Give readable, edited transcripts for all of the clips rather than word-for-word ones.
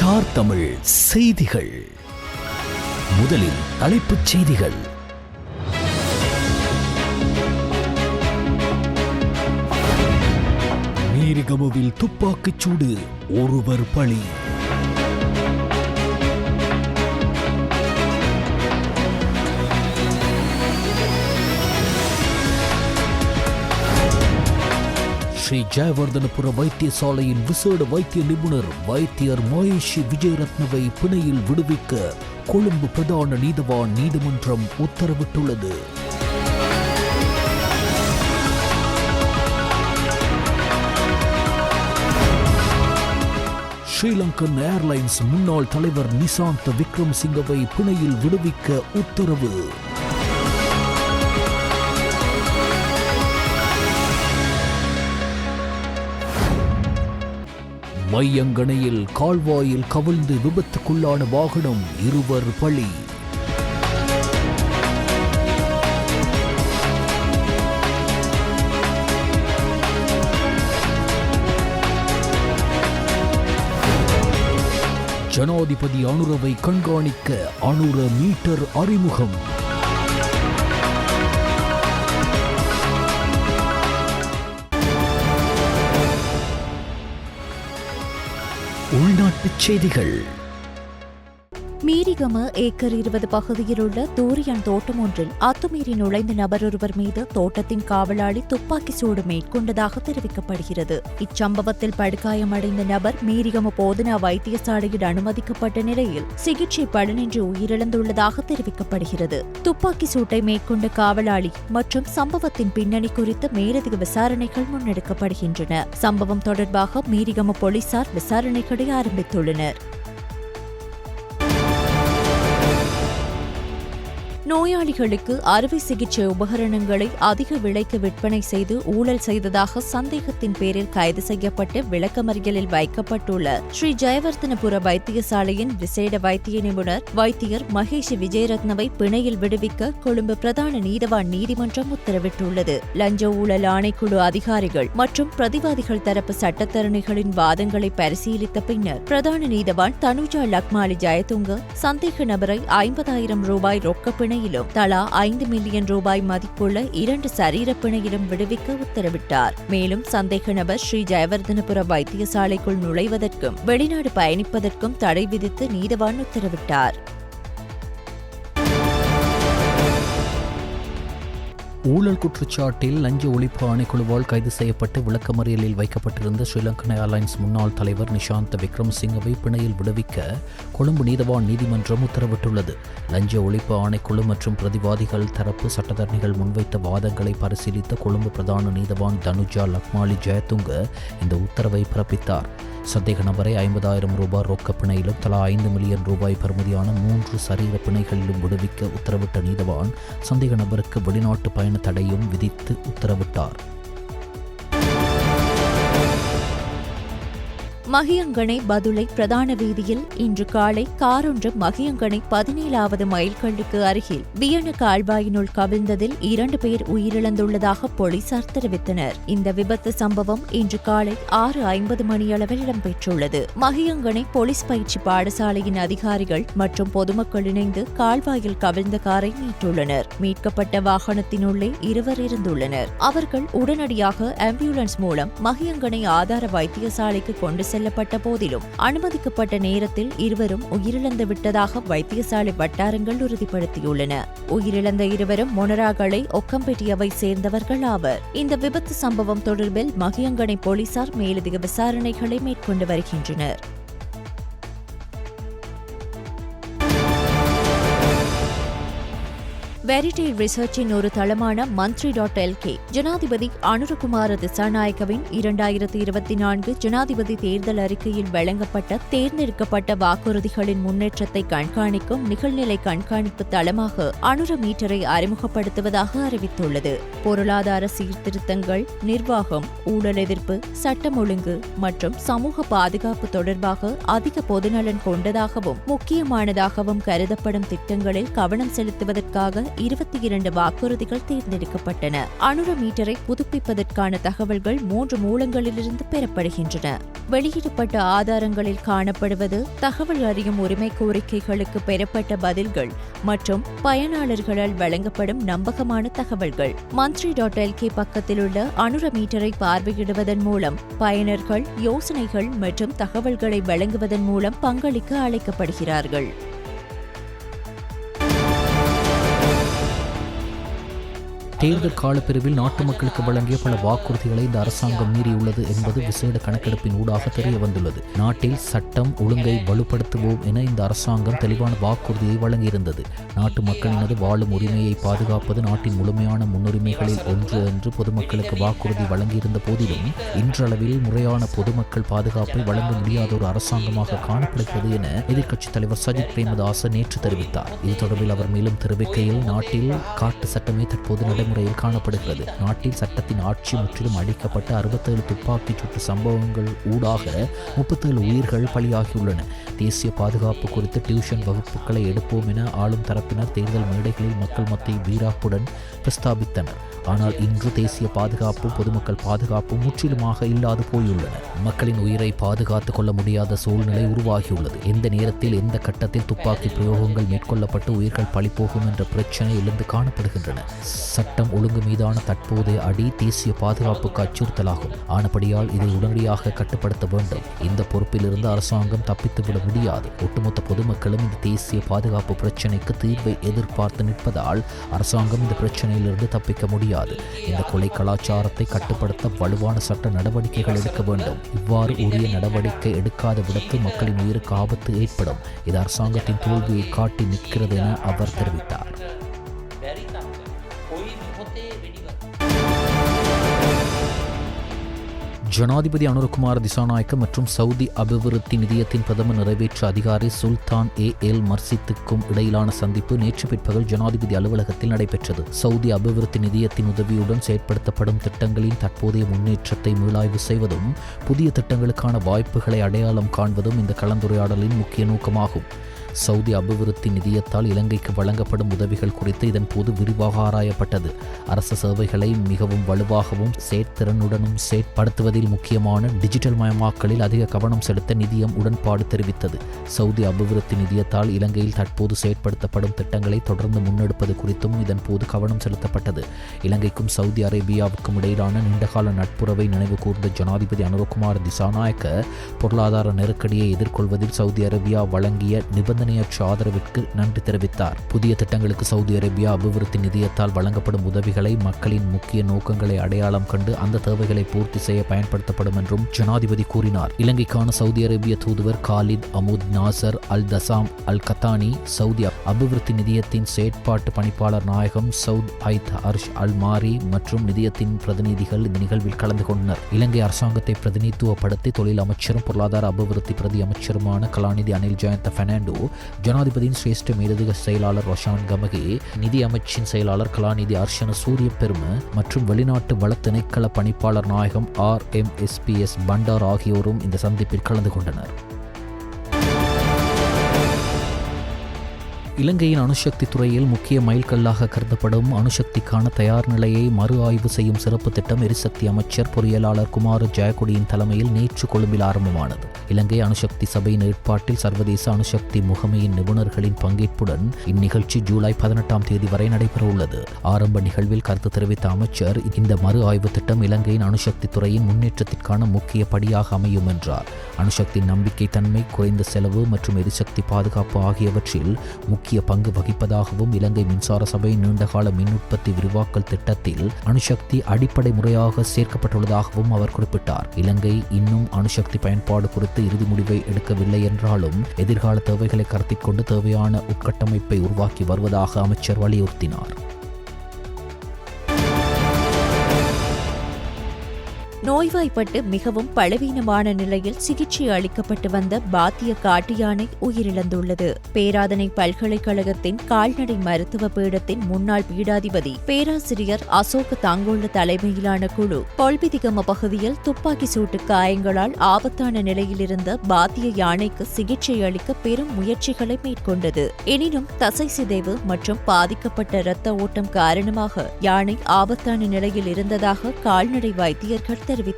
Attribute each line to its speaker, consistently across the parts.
Speaker 1: Star Tamil செய்திகள். முதலில் தலைப்புச் செய்திகள். மீரிகமுவில் துப்பாக்கிச் சூடு, ஒருவர் பலி. ஸ்ரீ ஜெயவர்தனபுர வைத்தியசாலையின் விசேட வைத்திய நிபுணர் வைத்தியர் மகேஷி விஜயரத்னவை பிணையில் விடுவிக்க கொழும்பு பிரதான நீதவான் நீதிமன்றம் உத்தரவிட்டுள்ளது. ஸ்ரீலங்கன் ஏர்லைன்ஸ் முன்னாள் தலைவர் நிசாந்த விக்ரமசிங்கவை பிணையில் விடுவிக்க உத்தரவு. மையங்கணையில் கால்வாயில் கவிழ்ந்து விபத்துக்குள்ளான வாகனம், இருவர் பலி. ஜனாதிபதி அனுரவை கண்காணிக்க அனுர மீட்டர் அறிமுகம். உள்நாட்டுச் செய்திகள்.
Speaker 2: மீரிகம ஏக்கர் 20 பகுதியில் உள்ள தூரியன் தோட்டம் ஒன்றில் அத்துமீறி நுழைந்த நபர் ஒருவர் மீது தோட்டத்தின் காவலாளி துப்பாக்கி சூடு மேற்கொண்டதாக தெரிவிக்கப்படுகிறது. இச்சம்பவத்தில் படுகாயமடைந்த நபர் மீரிகம போதனா வைத்தியசாலையில் அனுமதிக்கப்பட்ட நிலையில் சிகிச்சை பலனின்றி உயிரிழந்துள்ளதாக தெரிவிக்கப்படுகிறது. துப்பாக்கி சூட்டை மேற்கொண்ட காவலாளி மற்றும் சம்பவத்தின் பின்னணி குறித்து மேலதிக விசாரணைகள் முன்னெடுக்கப்படுகின்றன. சம்பவம் தொடர்பாக மீரிகம போலீசார் விசாரணைகளை ஆரம்பித்துள்ளனர். நோயாளிகளுக்கு அறுவை சிகிச்சை உபகரணங்களை அதிக விலைக்கு விற்பனை செய்து ஊழல் செய்ததாக சந்தேகத்தின் பேரில் கைது செய்யப்பட்டு விளக்கமறியலில் வைக்கப்பட்டுள்ள ஸ்ரீ ஜெயவர்தனபுர வைத்தியசாலையின் விசேட வைத்திய நிபுணர் வைத்தியர் மகேஷ் விஜயரத்னவை பிணையில் விடுவிக்க கொழும்பு பிரதான நீதவான் நீதிமன்றம் உத்தரவிட்டுள்ளது. லஞ்ச ஊழல் ஆணைக்குழு அதிகாரிகள் மற்றும் பிரதிவாதிகள் தரப்பு சட்டத்தரணிகளின் வாதங்களை பரிசீலித்த பின்னர் பிரதான நீதவான் தனுஜா லக்மாலி ஜெயதுங்க சந்தேக நபரை 50,000 ரூபாய் ரொக்க பிணையிலும் தலா 5 மில்லியன் ரூபாய் மதிப்புள்ள 2 சரீர பிணையிலும் விடுவிக்க உத்தரவிட்டார். மேலும் சந்தேக நபர் ஸ்ரீ ஜெயவர்தனபுர வைத்தியசாலைக்குள் நுழைவதற்கும் வெளிநாடு பயணிப்பதற்கும் தடை விதித்து நீதவான் உத்தரவிட்டார்.
Speaker 1: ஊழல் குற்றச்சாட்டில் லஞ்ச ஒழிப்பு ஆணைக்குழுவால் கைது செய்யப்பட்டு விளக்கமறியலில் வைக்கப்பட்டிருந்த ஸ்ரீலங்கன் ஏர்லைன்ஸ் முன்னாள் தலைவர் நிசாந்த விக்ரமசிங்கவை பிணையில் விடுவிக்க கொழும்பு நீதவான் நீதிமன்றம் உத்தரவிட்டுள்ளது. லஞ்ச ஒழிப்பு ஆணைக்குழு மற்றும் பிரதிவாதிகள் தரப்பு சட்டத்தரணிகள் முன்வைத்த வாதங்களை பரிசீலித்த கொழும்பு பிரதான நீதவான் தனுஜா லக்மாலி ஜெயதுங்க இந்த உத்தரவை பிறப்பித்தார். சந்தேக நபரை 50,000 ரூபாய் ரொக்க பிணையிலும் தலா 5 மில்லியன் ரூபாய் பெறுமதியான 3 சரீர பிணைகளிலும் விடுவிக்க உத்தரவிட்ட நீதவான் சந்தேக நபருக்கு வெளிநாட்டு பயண தடையும் விதித்து உத்தரவிட்டார்.
Speaker 2: மகியங்கனை பதுளை பிரதான வீதியில் இன்று காலை காரொன்று மகியங்கனை 17வது மைல்கல்லுக்கு அருகில் வியன கால்வாயினுள் கவிழ்ந்ததில் 2 பேர் உயிரிழந்துள்ளதாக போலீசார் தெரிவித்தனர். இந்த விபத்து சம்பவம் இன்று காலை 6:50 மணியளவில் இடம்பெற்றுள்ளது. மகியங்கனை போலீஸ் பயிற்சி பாடசாலையின் அதிகாரிகள் மற்றும் பொதுமக்கள் இணைந்து கால்வாயில் கவிழ்ந்த காரை மீட்டுள்ளனர். மீட்கப்பட்ட வாகனத்தினுள்ளே 2 இருந்துள்ளனர். அவர்கள் உடனடியாக ஆம்புலன்ஸ் மூலம் மகியங்கனை ஆதார வைத்தியசாலைக்கு கொண்டு செல்லப்பட்ட போதிலும் அனுமதிக்கப்பட்ட நேரத்தில் 2 உயிரிழந்து விட்டதாக வைத்தியசாலை வட்டாரங்கள் உறுதிப்படுத்தியுள்ளன. உயிரிழந்த 2 மொனராகலை ஒக்கம்பெட்டியவை சேர்ந்தவர்கள் ஆவர். இந்த விபத்து சம்பவம் தொடர்பில் மகியங்கனை போலீசார் மேலதிக விசாரணைகளை மேற்கொண்டு வருகின்றனர். வெரிட்டி ரிசர்ச்சின் ஒரு தளமான மந்த்ரி.lk ஜனாதிபதி அனுரகுமார திசாநாயக்கவின் 2024 ஜனாதிபதி தேர்தல் அறிக்கையில் வழங்கப்பட்ட தேர்ந்தெடுக்கப்பட்ட வாக்குறுதிகளின் முன்னேற்றத்தை கண்காணிக்கும் நிகழ்நிலை கண்காணிப்பு தளமாக அனுர மீட்டரை அறிமுகப்படுத்துவதாக அறிவித்துள்ளது. பொருளாதார சீர்திருத்தங்கள், நிர்வாகம், ஊழல் எதிர்ப்பு, சட்டம் ஒழுங்கு மற்றும் சமூக பாதுகாப்பு தொடர்பாக அதிக பொதுநலன் கொண்டதாகவும் முக்கியமானதாகவும் கருதப்படும் திட்டங்களில் கவனம் செலுத்துவதற்காக 22 வாக்குறுதிகள் தேர்ந்தெடுக்கப்பட்டன. அணுர மீட்டரை புதுப்பிப்பதற்கான தகவல்கள் 3 மூலங்களிலிருந்து பெறப்படுகின்றன. வெளியிடப்பட்ட ஆதாரங்களில் காணப்படுவது தகவல் அறியும் உரிமை கோரிக்கைகளுக்கு பெறப்பட்ட பதில்கள் மற்றும் பயனாளர்களால் வழங்கப்படும் நம்பகமான தகவல்கள். மந்த்ரி.lk பக்கத்தில் உள்ள அணுர மீட்டரை பார்வையிடுவதன் மூலம் பயனர்கள் யோசனைகள் மற்றும் தகவல்களை வழங்குவதன் மூலம் பங்களிக்க அழைக்கப்படுகிறார்கள்.
Speaker 1: தேர்தல் காலப்பிரிவில் நாட்டு மக்களுக்கு வழங்கிய பல வாக்குறுதிகளை இந்த அரசாங்கம் மீறியுள்ளது என்பது விசேட கணக்கெடுப்பின் ஊடாக தெரிய வந்துள்ளது. நாட்டில் சட்டம் ஒழுங்கை வலுப்படுத்துவோம் என இந்த அரசாங்கம் தெளிவான வாக்குறுதியை வழங்கியிருந்தது. நாட்டு மக்களினது வாழும் உரிமையை பாதுகாப்பது நாட்டின் முழுமையான முன்னுரிமைகளில் ஒன்று என்று பொதுமக்களுக்கு வாக்குறுதி வழங்கியிருந்த போதிலும் இன்றளவில் முறையான பொதுமக்கள் பாதுகாப்பை வழங்க முடியாத ஒரு அரசாங்கமாக காணப்படுகிறது என எதிர்க்கட்சித் தலைவர் சஜித் பிரேமதாச நேற்று தெரிவித்தார். இது தொடர்பில் அவர் மேலும் தெரிவிக்கையில், நாட்டில் காட்டு சட்டமே தற்போது முறையில் காணப்படுகிறது. நாட்டில் சட்டத்தின் ஆட்சி முற்றிலும் அளிக்கப்பட்ட 67 துப்பாக்கிச் சூட்டு சம்பவங்கள் ஊடாக 37 உயிர்கள் பலியாகியுள்ளன. தேசிய பாதுகாப்பு குறித்து டியூஷன் வகுப்புகளை எடுப்போம் என ஆளும் தரப்பினர் தேர்தல் மேடைகளில் மக்கள் மத்தியில் வீராப்புடன் பிரஸ்தாபித்தனர். ஆனால் இன்று தேசிய பாதுகாப்பு பொதுமக்கள் பாதுகாப்பு முற்றிலுமாக இல்லாது போயுள்ளன. மக்களின் உயிரை பாதுகாத்துக் கொள்ள முடியாத சூழ்நிலை உருவாகியுள்ளது. எந்த நேரத்தில் எந்த கட்டத்தில் துப்பாக்கி பிரயோகங்கள் மேற்கொள்ளப்பட்டு உயிர்கள் பழிப்போகும் என்ற பிரச்சனை எழுந்து காணப்படுகின்றன. சட்டம் ஒழுங்கு மீதான தற்போதைய அடி தேசிய பாதுகாப்புக்கு அச்சுறுத்தலாகும். ஆனபடியால் இதை உடனடியாக கட்டுப்படுத்த வேண்டும். இந்த பொறுப்பிலிருந்து அரசாங்கம் தப்பித்துவிட முடியாது. ஒட்டுமொத்த பொதுமக்களும் இந்த தேசிய பாதுகாப்பு பிரச்சினைக்கு தீர்வை எதிர்பார்த்து நிற்பதால் அரசாங்கம் இந்த பிரச்சனையிலிருந்து தப்பிக்க முடியாது. இந்த கொலை கலாச்சாரத்தை கட்டுப்படுத்த வலுவான சட்ட நடவடிக்கைகள் எடுக்க வேண்டும். இவ்வாறு உரிய நடவடிக்கை எடுக்காத விடத்து மக்களின் உயிருக்கு ஆபத்து ஏற்படும். இது அரசாங்கத்தின் தோல்வியை காட்டி நிற்கிறது என அவர் தெரிவித்தார். ஜனாதிபதி அனுரகுமார திசாநாயக்க மற்றும் சவுதி அபிவிருத்தி நிதியத்தின் பிரதம நிறைவேற்று அதிகாரி சுல்தான் எல் மர்சித்துக்கும் இடையிலான சந்திப்பு நேற்று பிற்பகல் ஜனாதிபதி அலுவலகத்தில் நடைபெற்றது. சவுதி அபிவிருத்தி நிதியத்தின் உதவியுடன் செயற்படுத்தப்படும் திட்டங்களின் தற்போதைய முன்னேற்றத்தை மீளாய்வு செய்வதும் புதிய திட்டங்களுக்கான வாய்ப்புகளை அடையாளம் காண்பதும் இந்த கலந்துரையாடலின் முக்கிய நோக்கமாகும். சவுதி அபிவிருத்தி நிதியத்தால் இலங்கைக்கு வழங்கப்படும் உதவிகள் குறித்து இதன் போது விரிவாக ஆராயப்பட்டது. அரசு சேவைகளை மிகவும் வலுவாகவும் செயற்திறனுடனும் செயற்படுத்துவதில் முக்கியமான டிஜிட்டல் மயமாக்கலில் அதிக கவனம் செலுத்த நிதியம் உடன்பாடு தெரிவித்தது. சவுதி அபிவிருத்தி நிதியத்தால் இலங்கையில் தற்போது செயற்படுத்தப்படும் திட்டங்களை தொடர்ந்து முன்னெடுப்பது குறித்தும் இதன் போது கவனம் செலுத்தப்பட்டது. இலங்கைக்கும் சவுதி அரேபியாவுக்கும் இடையிலான நீண்டகால நட்புறவை நினைவு கூர்ந்த ஜனாதிபதி அனுரகுமார திசாநாயக்க பொருளாதார நெருக்கடியை எதிர்கொள்வதில் சவுதி அரேபியா வழங்கிய நிபந்தனையற்ற ஆதரவிற்கு நன்றி தெரிவித்தார். புதிய திட்டங்களுக்கு சவுதி அரேபியா அபிவிருத்தி நிதியத்தால் வழங்கப்படும் உதவிகளை மக்களின் முக்கிய நோக்கங்களை அடையாளம் கண்டு அந்த தேவைகளை பூர்த்தி செய்ய பயன்படுத்தப்படும் என்றும் ஜனாதிபதி கூறினார். இலங்கைக்கான சவுதி அரேபிய தூதுவர் காலித் அமுத் நாசர் அல் தசாம் அல் கத்தானி, சவுதி அபிவிருத்தி நிதியத்தின் செயற்பாட்டு பணிப்பாளர் நாயகம் சவுத் ஐத் அர்ஷ் அல் மாரி மற்றும் நிதியத்தின் பிரதிநிதிகள் இந்த நிகழ்வில் கலந்து கொண்டனர். இலங்கை அரசாங்கத்தை பிரதிநிதித்துவப்படுத்தி தொழில் அமைச்சரும் பொருளாதார அபிவிருத்தி பிரதி அமைச்சருமான கலாநிதி அனில் ஜெயந்த பெர்னாண்டோ, ஜனாதிபதியின் சிரேஷ்ட மேலதிக செயலாளர் ரொஷான் கமகே, நிதி அமைச்சின் செயலாளர் கலாநிதி அர்ஷன சூரிய பெரும மற்றும் வெளிநாட்டு வள திணைக்கள பணிப்பாளர் நாயகம் RMSPS பண்டார் ஆகியோரும் இந்த சந்திப்பில் கலந்து கொண்டனர். இலங்கையின் அணுசக்தி துறையில் முக்கிய மைல்கல்லாக கருதப்படும் அணுசக்திக்கான தயார் நிலையை மறு ஆய்வு செய்யும் சிறப்பு திட்டம் எரிசக்தி அமைச்சர் பொறியியலாளர் குமார ஜெயக்கொடியின் தலைமையில் நேற்று கொழும்பில் ஆரம்பமானது. இலங்கை அணுசக்தி சபையின் ஏற்பாட்டில் சர்வதேச அணுசக்தி முகமையின் நிபுணர்களின் பங்கேற்புடன் இந்நிகழ்ச்சி ஜூலை 18ஆம் தேதி வரை நடைபெறவுள்ளது. ஆரம்ப நிகழ்வில் கருத்து தெரிவித்த அமைச்சர், இந்த மறு ஆய்வு திட்டம் இலங்கையின் அணுசக்தி துறையின் முன்னேற்றத்திற்கான முக்கிய படியாக அமையும் என்றார். அணுசக்தி நம்பிக்கை தன்மை, குறைந்த செலவு மற்றும் எரிசக்தி பாதுகாப்பு ஆகியவற்றில் முக்கிய பங்கு வகிப்பதாகவும் இலங்கை மின்சார சபை நீண்டகால மின் உற்பத்தி விரிவாக்கல் திட்டத்தில் அணுசக்தி அடிப்படை முறையாக சேர்க்கப்பட்டுள்ளதாகவும் அவர் குறிப்பிட்டார். இலங்கை இன்னும் அணுசக்தி பயன்பாடு குறித்து இறுதி முடிவை எடுக்கவில்லை என்றாலும் எதிர்கால தேவைகளை கருத்தில் கொண்டு தேவையான உட்கட்டமைப்பை உருவாக்கி வருவதாக அமைச்சர் வலியுறுத்தினார்.
Speaker 2: நோய்வாய்ப்பட்டு மிகவும் பலவீனமான நிலையில் சிகிச்சை அளிக்கப்பட்டு வந்த பாத்திய காட்டு யானை உயிரிழந்துள்ளது. பேராதனை பல்கலைக்கழகத்தின் கால்நடை மருத்துவ பீடத்தின் முன்னாள் பீடாதிபதி பேராசிரியர் அசோக தாங்கோல தலைமையிலான குழு கொல்பிதிகம பகுதியில் துப்பாக்கி சூட்டு காயங்களால் ஆபத்தான நிலையில் இருந்த பாத்திய யானைக்கு சிகிச்சை அளிக்க பெரும் முயற்சிகளை மேற்கொண்டது. எனினும் தசை சிதைவு மற்றும் பாதிக்கப்பட்ட இரத்த ஓட்டம் காரணமாக யானை ஆபத்தான நிலையில் இருந்ததாக கால்நடை வைத்தியர்கள் தெரிவித்தனர்.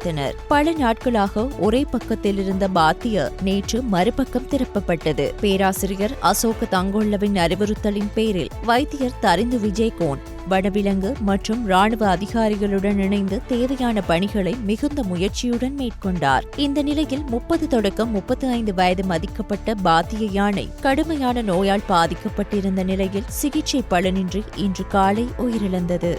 Speaker 2: பல நாட்களாக ஒரே பக்கத்தில் இருந்த பாத்திய நேற்று மறுபக்கம் திருப்பப்பட்டது. பேராசிரியர் அசோக தாங்கோல்லவின் அறிவுறுத்தலின் பேரில் வைத்தியர் தரிந்து விஜய்கோன் வனவிலங்கு மற்றும் ராணுவ அதிகாரிகளுடன் இணைந்து தேவையான பணிகளை மிகுந்த முயற்சியுடன் மேற்கொண்டார். இந்த நிலையில் 30 தொடக்கம் 35 வயது மதிக்கப்பட்ட பாத்திய யானை கடுமையான நோயால் பாதிக்கப்பட்டிருந்த நிலையில் சிகிச்சை பலனின்றி இன்று காலை உயிரிழந்தது.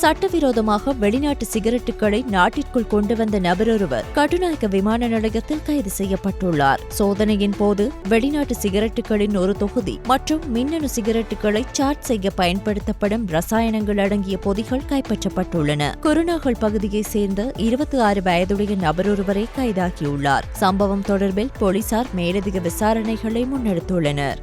Speaker 2: சட்டவிரோதமாக வெளிநாட்டு சிகரெட்டுகளை நாட்டிற்குள் கொண்டு வந்த நபரொருவர் கட்டுநாயக்க விமான நிலையத்தில் கைது செய்யப்பட்டுள்ளார். சோதனையின் போது வெளிநாட்டு சிகரெட்டுகளின் ஒரு தொகுதி மற்றும் மின்னணு சிகரெட்டுகளை சார்ஜ் செய்ய பயன்படுத்தப்படும் ரசாயனங்கள் அடங்கிய பொதிகள் கைப்பற்றப்பட்டுள்ளன. குருநாகல் பகுதியைச் சேர்ந்த 26 வயதுடைய நபரொருவரை கைதாகியுள்ளார். சம்பவம் தொடர்பில் போலீசார் மேலதிக விசாரணைகளை முன்னெடுத்துள்ளனர்.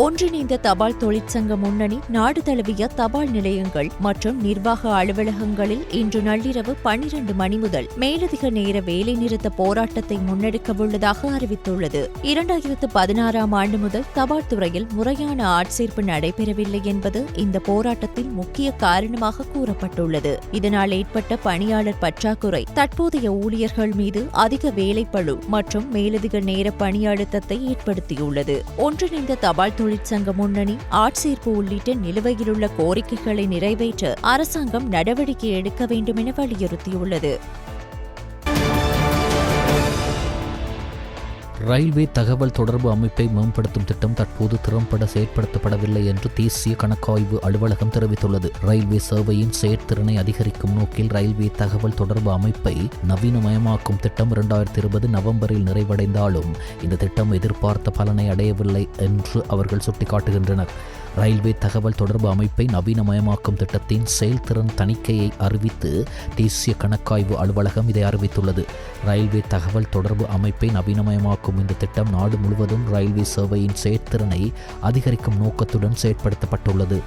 Speaker 2: ஒன்றிணைந்த தபால் தொழிற்சங்க முன்னணி நாடு தழுவிய தபால் நிலையங்கள் மற்றும் நிர்வாக அலுவலகங்களில் இன்று நள்ளிரவு 12 மணி முதல் மேலதிக நேர வேலைநிறுத்த போராட்டத்தை முன்னெடுக்கவுள்ளதாக அறிவித்துள்ளது. 2016ஆம் ஆண்டு முதல் தபால் துறையில் முறையான ஆட்சேர்ப்பு நடைபெறவில்லை என்பது இந்த போராட்டத்தின் முக்கிய காரணமாக கூறப்பட்டுள்ளது. இதனால் ஏற்பட்ட பணியாளர் பற்றாக்குறை தற்போதைய ஊழியர்கள் மீது அதிக வேலைப்பளு மற்றும் மேலதிக நேர பணி அழுத்தத்தை ஏற்படுத்தியுள்ளது. ஒன்றிணைந்த தபால் தொழிற்சங்க முன்னணி ஆட்சேர்ப்பு உள்ளிட்ட நிலுவையிலுள்ள கோரிக்கைகளை நிறைவேற்ற அரசாங்கம் நடவடிக்கை எடுக்க வேண்டும் என வலியுறுத்தியுள்ளது.
Speaker 1: ரயில்வே தகவல் தொடர்பு அமைப்பை மேம்படுத்தும் திட்டம் தற்போது திறம்பட செயற்படுத்தப்படவில்லை என்று தேசிய கணக்காய்வு அலுவலகம் தெரிவித்துள்ளது. ரயில்வே சேவையின் செயற்திறனை அதிகரிக்கும் நோக்கில் ரயில்வே தகவல் தொடர்பு அமைப்பை நவீனமயமாக்கும் திட்டம் 2020 நவம்பரில் நிறைவடைந்தாலும் இந்த திட்டம் எதிர்பார்த்த பலனை அடையவில்லை என்று அவர்கள் சுட்டிக்காட்டுகின்றனர். ரயில்வே தகவல் தொடர்பு அமைப்பை நவீனமயமாக்கும் திட்டத்தின் செயல்திறன் தணிக்கையை அறிவித்து தேசிய கணக்காய்வு அலுவலகம் இதை அறிவித்துள்ளது. ரயில்வே தகவல் தொடர்பு அமைப்பை நவீனமயமாக்கும் இந்த திட்டம் நாடு முழுவதும் ரயில்வே சேவையின் செயற்திறனை அதிகரிக்கும் நோக்கத்துடன் செயற்படுத்தப்பட்டுள்ளது.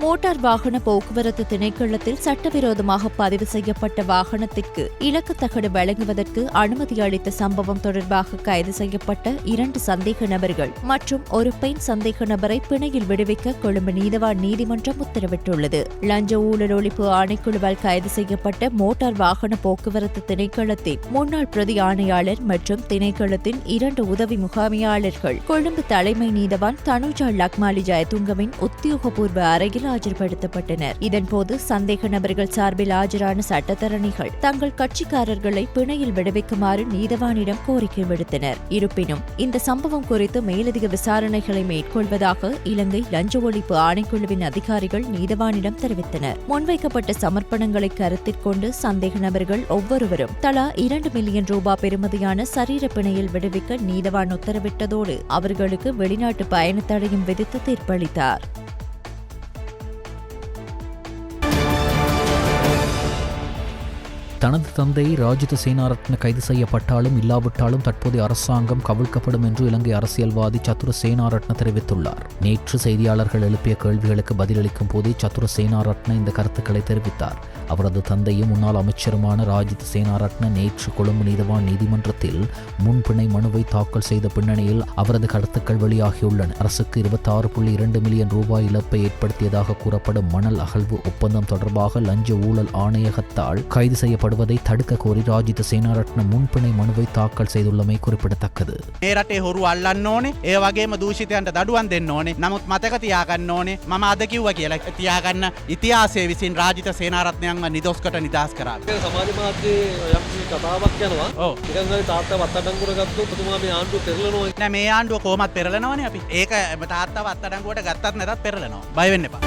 Speaker 2: மோட்டார் வாகன போக்குவரத்து திணைக்களத்தில் சட்டவிரோதமாக பதிவு செய்யப்பட்ட வாகனத்திற்கு இலக்கு தகடு வழங்குவதற்கு அனுமதி அளித்த சம்பவம் தொடர்பாக கைது செய்யப்பட்ட 2 சந்தேக நபர்கள் மற்றும் ஒரு பெண் சந்தேக நபரை பிணையில் விடுவிக்க கொழும்பு நீதவான் நீதிமன்றம் உத்தரவிட்டுள்ளது. லஞ்ச ஊழல் ஒழிப்பு ஆணைக்குழுவால் கைது செய்யப்பட்ட மோட்டார் வாகன போக்குவரத்து திணைக்களத்தின் முன்னாள் பிரதி ஆணையாளர் மற்றும் திணைக்களத்தின் 2 உதவி முகாமையாளர்கள் கொழும்பு தலைமை நீதவான் தனுஜா லக்மாலி ஜெயதுங்கவின் உத்தியோகபூர்வ அறையில் ஆஜர்படுத்தப்பட்டனர். இதன்போது சந்தேக நபர்கள் சார்பில் ஆஜரான சட்டத்தரணிகள் தங்கள் கட்சிக்காரர்களை பிணையில் விடுவிக்குமாறு நீதவானிடம் கோரிக்கை விடுத்தனர். இருப்பினும் இந்த சம்பவம் குறித்து மேலதிக விசாரணைகளை மேற்கொள்வதாக இலங்கை லஞ்ச ஒழிப்பு ஆணைக்குழுவின் அதிகாரிகள் நீதவானிடம் தெரிவித்தனர். முன்வைக்கப்பட்ட சமர்ப்பணங்களை கருத்தில் கொண்டு சந்தேக நபர்கள் ஒவ்வொருவரும் தலா 2 மில்லியன் ரூபாய் பெறுமதியான சரீர பிணையில் விடுவிக்க நீதவான் உத்தரவிட்டதோடு அவர்களுக்கு வெளிநாட்டு பயண தடையும் விதித்து தீர்ப்பளித்தார்.
Speaker 1: தனது தந்தை ராஜித சேனாரத்ன கைது செய்யப்பட்டாலும் இல்லாவிட்டாலும் தற்போதைய அரசாங்கம் கவிழ்க்கப்படும் என்று இலங்கை அரசியல்வாதி சத்துர சேனாரத்ன தெரிவித்துள்ளார். நேற்று செய்தியாளர்கள் எழுப்பிய கேள்விகளுக்கு பதிலளிக்கும் போதே சத்துர சேனாரத்ன இந்த கருத்துக்களை தெரிவித்தார். அவரது தந்தையும் முன்னாள் அமைச்சருமான ராஜித சேனாரத்ன நேற்று கொழும்பு நீதவான் நீதிமன்றத்தில் முன்பிணை மனுவை தாக்கல் செய்த பின்னணியில் அவரது கருத்துக்கள் வெளியாகியுள்ளன. அரசுக்கு 26.2 மில்லியன் ரூபாய் இழப்பை ஏற்படுத்தியதாக கூறப்படும் மணல் அகழ்வு ஒப்பந்தம் தொடர்பாக லஞ்ச ஊழல் ஆணையகத்தால் கைது செய்யப்படும் கடத்தப்படுவதை தடுக்க கோரி ராஜித சேனாரட்ன முன்பிணை மனுவை தாக்கல் செய்துள்ளமை குறிப்பிடத்தக்கது.
Speaker 3: මේ රටේ හොරු අල්ලන්න ඕනේ, ඒ වගේම දූෂිතයන්ට දඩුවම් දෙන්න ඕනේ. නමුත් මතක තියාගන්න ඕනේ මම අද කිව්වා කියලා තියාගන්න ඉතිහාසයේ විසින් රාජිත සේනාරත්නයන්ව නිදොස්කට නිදහස් කරා.
Speaker 4: සමාජ මාධ්‍යයේ යම් කතාවක් යනවා.
Speaker 3: ඔව්.
Speaker 4: නිකන් හරි තාත්තා වත්තඩංගුවට ගත්තොත් ඔබතුමා මේ ආණ්ඩුව පෙරලනවා.
Speaker 3: නෑ මේ ආණ්ඩුව කොහොමත් පෙරලනවනේ අපි. ඒක තාත්තාව අත්අඩංගුවට ගත්තත් නැතත් පෙරලනවා. බය වෙන්න එපා.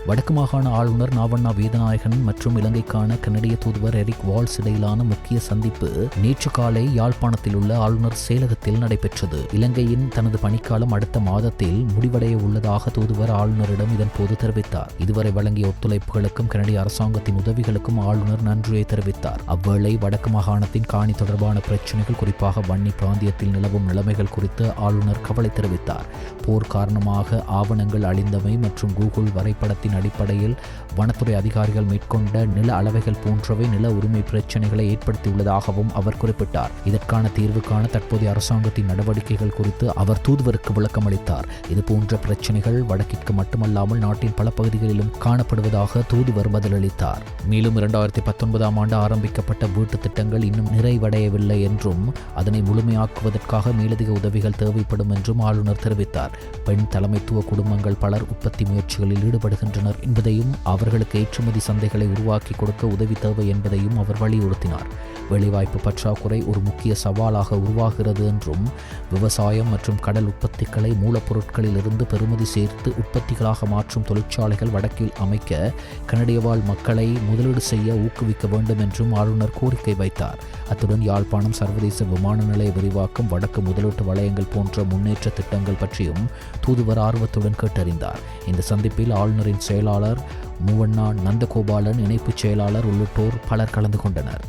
Speaker 1: வடக்கு மாகாண ஆளுநர் நாவண்ணா வேதநாயகன் மற்றும் இலங்கைக்கான கனடிய தூதுவர் எரிக் வால்ஸ் இடையிலான முக்கிய சந்திப்பு நேற்று காலை யாழ்ப்பாணத்தில் உள்ள ஆளுநர் செயலகத்தில் நடைபெற்றது. இலங்கையின் தனது பணிக்காலம் அடுத்த மாதத்தில் முடிவடைய உள்ளதாக தூதுவர் ஆளுநரிடம் இதன்போது தெரிவித்தார். இதுவரை வழங்கிய ஒத்துழைப்புகளுக்கும் கனடிய அரசாங்கத்தின் உதவிகளுக்கும் ஆளுநர் நன்றியை தெரிவித்தார். அவ்வேளை வடக்கு மாகாணத்தின் காணி தொடர்பான பிரச்சினைகள், குறிப்பாக வன்னி பிராந்தியத்தில் நிலவும் நிலைமைகள் குறித்து ஆளுநர் கவலை தெரிவித்தார். போர் காரணமாக ஆவணங்கள் அழிந்தமை மற்றும் கூகுள் வரைபடத்தின் அடிப்படையில் வனத்துறை அதிகாரிகள் மேற்கொண்ட நில அளவைகள் போன்றவை நில உரிமை பிரச்சினைகளை ஏற்படுத்தியுள்ளதாகவும் அவர் குறிப்பிட்டார். இதற்கான தீர்வுக்கான தற்போதைய அரசாங்கத்தின் நடவடிக்கைகள் குறித்து அவர் தூதுவருக்கு விளக்கம் அளித்தார். இதுபோன்ற பிரச்சினைகள் வடக்கிற்கு மட்டுமல்லாமல் நாட்டின் பல பகுதிகளிலும் காணப்படுவதாக தூதுவர் பதிலளித்தார். மேலும் 2019ஆம் ஆண்டு ஆரம்பிக்கப்பட்ட வீட்டு திட்டங்கள் இன்னும் நிறைவடையவில்லை என்றும் அதனை முழுமையாக்குவதற்காக மேலதிக உதவிகள் தேவைப்படும் என்றும் ஆளுநர் தெரிவித்தார். பெண் தலைமைத்துவ குடும்பங்கள் பலர் உற்பத்தி முயற்சிகளில் ஈடுபடுகின்றனர் என்பதையும் அவர்களுக்கு ஏற்றுமதி சந்தைகளை உருவாக்கி கொடுக்க உதவி தேவை என்பதையும் அவர் வலியுறுத்தினார். வேலைவாய்ப்பு பற்றாக்குறை ஒரு முக்கிய சவாலாக உருவாகிறது என்றும் விவசாயம் மற்றும் கடல் உற்பத்திகளை மூலப்பொருட்களில் இருந்து பெறுமதி சேர்த்து உற்பத்திகளாக மாற்றும் தொழிற்சாலைகள் வடக்கில் அமைக்க கனடிய வாழ் மக்களை முதலீடு செய்ய ஊக்குவிக்க வேண்டும் என்றும் ஆளுநர் கோரிக்கை வைத்தார். அத்துடன் யாழ்ப்பாணம் சர்வதேச விமான நிலைய விரிவாக்கம், வடக்கு முதலீட்டு வலயங்கள் போன்ற முன்னேற்ற திட்டங்கள் பற்றியும் தூதுவர் ஆர்வத்துடன் கேட்டறிந்தார். இந்த சந்திப்பில் ஆளுநரின் செயலாளர் மூவண்ணா நந்தகோபாலன், இணைப்புச் செயலாளர் உள்ளிட்டோர் பலர் கலந்து கொண்டனர்.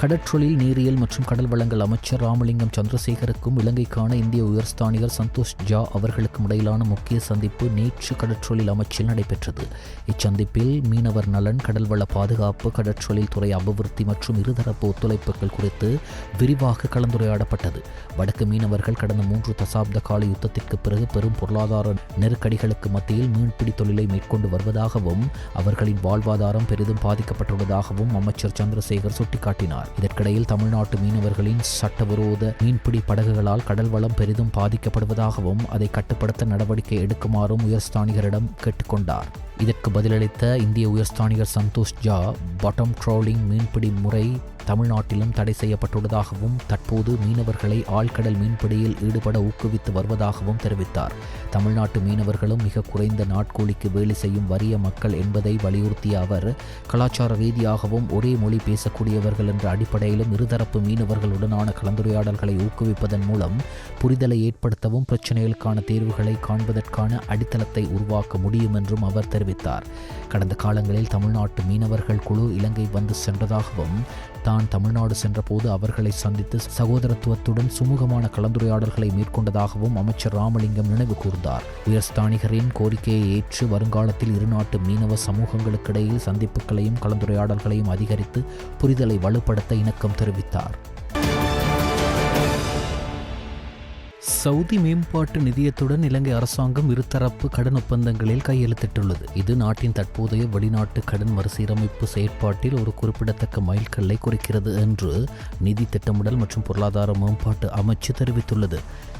Speaker 1: கடற்றொழில், நீரியல் மற்றும் கடல் வளங்கள் அமைச்சர் ராமலிங்கம் சந்திரசேகருக்கும் இலங்கைக்கான இந்திய உயர்ஸ்தானிகர் சந்தோஷ் ஜா அவர்களுக்கும் இடையிலான முக்கிய சந்திப்பு நேற்று கடற்றொழில் அமைச்சில் நடைபெற்றது. இச்சந்திப்பில் மீனவர் நலன், கடல்வள பாதுகாப்பு, கடற்றொழில் துறை அபிவிருத்தி மற்றும் இருதரப்பு ஒத்துழைப்புகள் குறித்து விரிவாக கலந்துரையாடப்பட்டது. வடக்கு மீனவர்கள் கடந்த 3 தசாப்த கால யுத்தத்திற்கு பிறகு பெரும் பொருளாதார நெருக்கடிகளுக்கு மத்தியில் மீன்பிடி தொழிலை மேற்கொண்டு வருவதாகவும் அவர்களின் வாழ்வாதாரம் பெரிதும் பாதிக்கப்பட்டுள்ளதாகவும் அமைச்சர் சந்திரசேகர் சுட்டிக்காட்டினார். இதற்கிடையில் தமிழ்நாட்டு மீனவர்களின் சட்டவிரோத மீன்பிடி படகுகளால் கடல் வளம் பெரிதும் பாதிக்கப்படுவதாகவும் அதை கட்டுப்படுத்த நடவடிக்கை எடுக்குமாறும் உயர்ஸ்தானிகரிடம் கேட்டுக்கொண்டார். இதற்கு பதிலளித்த இந்திய உயர்ஸ்தானிகர் சந்தோஷ் ஜா, பாட்டம் ட்ரோலிங் மீன்பிடி முறை தமிழ்நாட்டிலும் தடை செய்யப்பட்டுள்ளதாகவும் தற்போது மீனவர்களை ஆழ்கடல் மீன்பிடியில் ஈடுபட ஊக்குவித்து வருவதாகவும் தெரிவித்தார். தமிழ்நாட்டு மீனவர்களும் மிக குறைந்த நாட்கூலிக்கு வேலை செய்யும் வறிய மக்கள் என்பதை வலியுறுத்திய அவர், கலாச்சார ரீதியாகவும் ஒரே மொழி பேசக்கூடியவர்கள் என்ற அடிப்படையிலும் இருதரப்பு மீனவர்களுடனான கலந்துரையாடல்களை ஊக்குவிப்பதன் மூலம் புரிதலை ஏற்படுத்தவும் பிரச்சினைகளுக்கான தீர்வுகளை காண்பதற்கான அடித்தளத்தை உருவாக்க முடியும் என்றும் அவர் தெரிவித்தார். கடந்த காலங்களில் தமிழ்நாட்டு மீனவர்கள் குழு இலங்கை வந்து சென்றதாகவும் தான் தமிழ்நாடு சென்றபோது அவர்களை சந்தித்து சகோதரத்துவத்துடன் சுமூகமான கலந்துரையாடல்களை மேற்கொண்டதாகவும் அமைச்சர் ராமலிங்கம் நினைவு கூர்ந்தார். உயர்ஸ்தானிகரின் கோரிக்கையை ஏற்று வருங்காலத்தில் இருநாட்டு மீனவ சமூகங்களுக்கிடையில் சந்திப்புகளையும் கலந்துரையாடல்களையும் அதிகரித்து புரிதலை வலுப்படுத்த இணக்கம் தெரிவித்தார். சவுதி மேம்பாட்டு நிதியத்துடன் இலங்கை அரசாங்கம் இருதரப்பு கடன் ஒப்பந்தங்களில் கையெழுத்திட்டுள்ளது. இது நாட்டின் தற்போதைய வெளிநாட்டு கடன் மறுசீரமைப்பு செயற்பாட்டில் ஒரு குறிப்பிடத்தக்க மைல்கல்லை குறிக்கிறது என்று நிதி திட்டமிடல் மற்றும் பொருளாதார மேம்பாட்டு அமைச்சு தெரிவித்துள்ளது.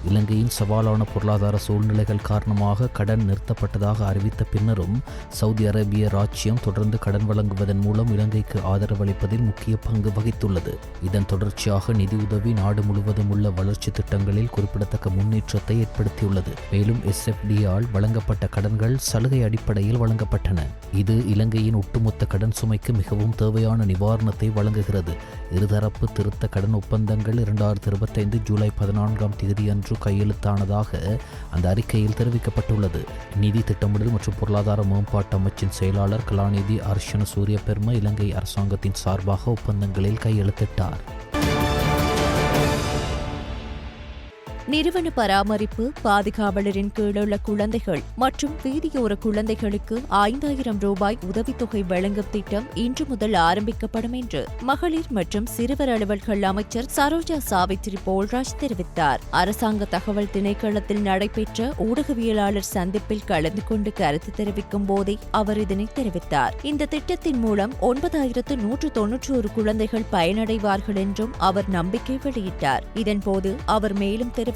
Speaker 1: இலங்கையின் சவாலான பொருளாதார சூழ்நிலைகள் காரணமாக கடன் நிறுத்தப்பட்டதாக அறிவித்த பின்னரும் சவுதி அரேபிய ராச்சியம் தொடர்ந்து கடன் வழங்குவதன் மூலம் இலங்கைக்கு ஆதரவளிப்பதில் முக்கிய பங்கு வகித்துள்ளது. இதன் தொடர்ச்சியாக நிதியுதவி நாடு முழுவதும் உள்ள வளர்ச்சி திட்டங்களில் குறிப்பிடத்தக்க முன்னேற்றத்தை ஏற்படுத்தியுள்ளது. மேலும் SFDயால் வழங்கப்பட்ட கடன்கள் சலுகை அடிப்படையில் வழங்கப்பட்டன. இது இலங்கையின் ஒட்டுமொத்த கடன் சுமைக்கு மிகவும் தேவையான நிவாரணத்தை வழங்குகிறது. இருதரப்பு திருத்த கடன் ஒப்பந்தங்கள் 2025 ஜூலை 14ஆம் தேதி அன்று கையெழுத்தானதாக அந்த அறிக்கையில் தெரிவிக்கப்பட்டுள்ளது. நிதி திட்டமிடல் மற்றும் பொருளாதார மேம்பாட்டு அமைச்சின் செயலாளர் கலாநிதி அர்ஷன சூரிய பெர்ம இலங்கை அரசாங்கத்தின் சார்பாக ஒப்பந்தங்களில் கையெழுத்திட்டார்.
Speaker 2: நிறுவன பராமரிப்பு பாதுகாவலரின் கீழுள்ள குழந்தைகள் மற்றும் வீதியோர குழந்தைகளுக்கு 5000 ரூபாய் உதவித்தொகை வழங்கும் திட்டம் இன்று முதல் ஆரம்பிக்கப்படும் என்று மகளிர் மற்றும் சிறுவர் அலுவல்கள் அமைச்சர் சரோஜா சாவித்ரி போல்ராஜ் தெரிவித்தார். அரசாங்க தகவல் திணைக்களத்தில் நடைபெற்ற ஊடகவியலாளர் சந்திப்பில் கலந்து கொண்டு கருத்து தெரிவிக்கும் போதே அவர் இதனை தெரிவித்தார். இந்த திட்டத்தின் மூலம் 9191 குழந்தைகள் பயனடைவார்கள் என்றும் அவர் நம்பிக்கை வெளியிட்டார். இதன்போது அவர் மேலும் தெரிவிக்கையில்,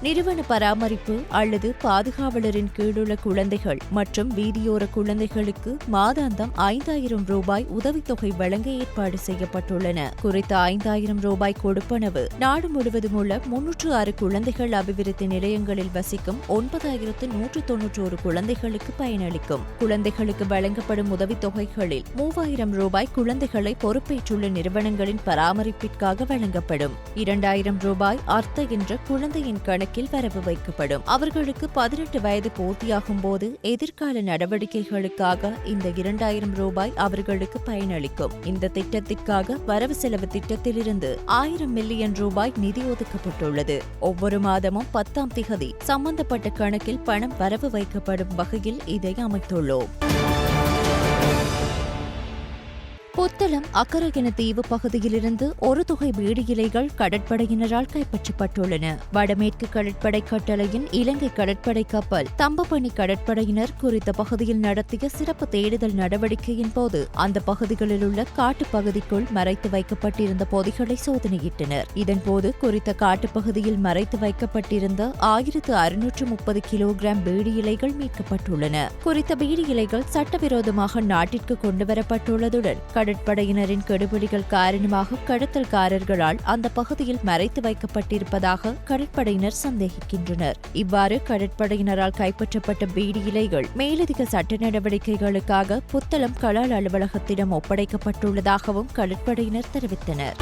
Speaker 2: நிறுவன பராமரிப்பு அல்லது பாதுகாவலரின் கீழுள்ள குழந்தைகள் மற்றும் வீதியோர குழந்தைகளுக்கு மாதாந்தம் 5000 ரூபாய் உதவித்தொகை வழங்க ஏற்பாடு செய்யப்பட்டுள்ளன. குறித்த 5000 ரூபாய் கொடுப்பனவு நாடு முழுவதும் உள்ள 306 குழந்தைகள் அபிவிருத்தி நிலையங்களில் வசிக்கும் 9191 குழந்தைகளுக்கு பயனளிக்கும். குழந்தைகளுக்கு வழங்கப்படும் உதவித்தொகைகளில் 3000 ரூபாய் குழந்தைகளை பொறுப்பேற்றுள்ள நிறுவனங்களின் பராமரிப்பிற்காக வழங்கப்படும். 2000 ரூபாய் அர்த்த என்ற குழந்தையின் கணக்கில் வரவு வைக்கப்படும். அவர்களுக்கு 18 வயது பூர்த்தியாகும் போது எதிர்கால நடவடிக்கைகளுக்காக இந்த 2000 ரூபாய் அவர்களுக்கு பயனளிக்கும். இந்த திட்டத்திற்காக வரவு செலவு திட்டத்திலிருந்து 1000 மில்லியன் ரூபாய் நிதி ஒதுக்கப்பட்டுள்ளது. ஒவ்வொரு மாதமும் 10ஆம் திகதி சம்பந்தப்பட்ட கணக்கில் பணம் வரவு வைக்கப்படும் வகையில் இதை அமைத்துள்ளோம். புத்தளம் அக்கரகென தீவு பகுதியிலிருந்து ஒரு தொகை பீடி இலைகள் கடற்படையினரால் கைப்பற்றப்பட்டுள்ளன. வடமேற்கு கடற்படை கட்டளையின் இலங்கை கடற்படை கப்பல் தம்பபணி கடற்படையினர் குறித்த பகுதியில் நடத்திய சிறப்பு தேடுதல் நடவடிக்கையின் போது அந்த பகுதிகளில் உள்ள காட்டுப்பகுதிக்குள் மறைத்து வைக்கப்பட்டிருந்த பொதிகளை சோதனையிட்டனர். இதன்போது குறித்த காட்டுப்பகுதியில் மறைத்து வைக்கப்பட்டிருந்த 1630 கிலோகிராம் பீடி இலைகள் மீட்கப்பட்டுள்ளன. குறித்த பீடி இலைகள் சட்டவிரோதமாக நாட்டிற்கு கொண்டுவரப்பட்டுள்ளதுடன் கடற்படையினரின் கெடுபிடிகள் காரணமாக கடத்தல்காரர்களால் அந்த பகுதியில் மறைத்து வைக்கப்பட்டிருப்பதாக கடற்படையினர் சந்தேகிக்கின்றனர். இவ்வாறு கடற்படையினரால் கைப்பற்றப்பட்ட பீடி இலைகள் மேலதிக சட்ட நடவடிக்கைகளுக்காக புத்தளம் கலால் அலுவலகத்திடம் ஒப்படைக்கப்பட்டுள்ளதாகவும் கடற்படையினர் தெரிவித்தனர்.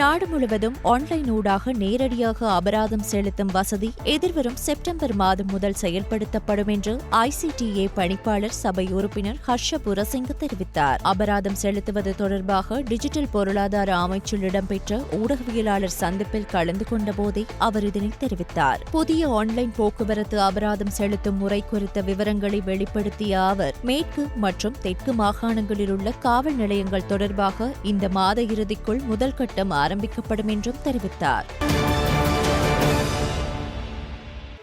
Speaker 2: நாடு முழுவதும் ஆன்லைன் ஊடாக நேரடியாக அபராதம் செலுத்தும் வசதி எதிர்வரும் செப்டம்பர் மாதம் முதல் செயல்படுத்தப்படும் என்று ICTA பணிப்பாளர் சபை உறுப்பினர் ஹர்ஷ புரசிங்க தெரிவித்தார். அபராதம் செலுத்துவது தொடர்பாக டிஜிட்டல் பொருளாதார அமைச்சில் இடம்பெற்ற ஊடகவியலாளர் சந்திப்பில் கலந்து கொண்ட போதே அவர் இதனை தெரிவித்தார். புதிய ஆன்லைன் போக்குவரத்து அபராதம் செலுத்தும் முறை குறித்த விவரங்களை வெளிப்படுத்திய அவர் மேற்கு மற்றும் தெற்கு மாகாணங்களில் உள்ள காவல் நிலையங்கள் தொடர்பாக இந்த மாத இறுதிக்குள் முதல் கட்டம் ஆரம்பிக்கப்படும் என்றும் தெரிவித்தார்.